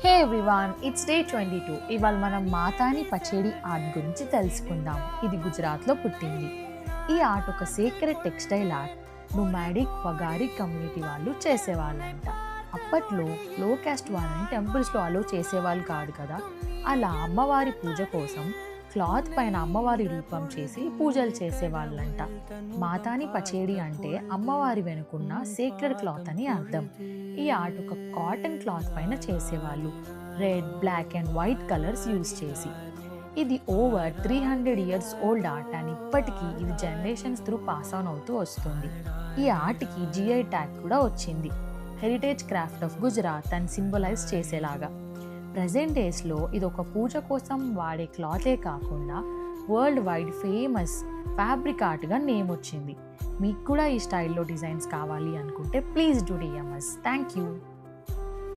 Hey everyone, it's day 22. ఇవాళ మనం మాతాని పచేడి art గురించి తెలుసుకుందాం. ఇది గుజరాత్లో పుట్టింది. ఈ ఆర్ట్ ఒక సీక్రెట్ టెక్స్టైల్ ఆర్ట్. నుమాడిక్ వగారి కమ్యూనిటీ వాళ్ళు చేసేవాళ్ళంట. అప్పట్లో లో క్యాస్ట్ వాళ్ళని టెంపుల్స్లో అలో చేసేవాళ్ళు కాదు కదా. అలా అమ్మవారి పూజ కోసం క్లాత్ పైన అమ్మవారి రూపం చేసి పూజలు చేసేవాళ్ళంట. మాతాని పచేడి అంటే అమ్మవారి వెనుకున్న సేక్రెడ్ క్లాత్ అని అర్థం. ఈ ఆర్ట్ ఒక కాటన్ క్లాత్ పైన చేసేవాళ్ళు, red, black and white colours use చేసి. ఇది over 300 years old art and ఇప్పటికీ ఇది జనరేషన్స్ త్రూ పాస్ ఆన్ అవుతూ వస్తుంది. ఈ ఆర్ట్కి జిఐ ట్యాగ్ కూడా వచ్చింది, హెరిటేజ్ క్రాఫ్ట్ ఆఫ్ గుజరాత్ అని సింబలైజ్ చేసేలాగా. ప్రజెంట్ డేస్లో ఇది ఒక పూజ కోసం వాడే క్లాతే కాకుండా వరల్డ్ వైడ్ ఫేమస్ ఫ్యాబ్రిక్ ఆర్ట్గా నేమ్ వచ్చింది. మీకు కూడా ఈ స్టైల్లో డిజైన్స్ కావాలి అనుకుంటే please do DMs. Thank you.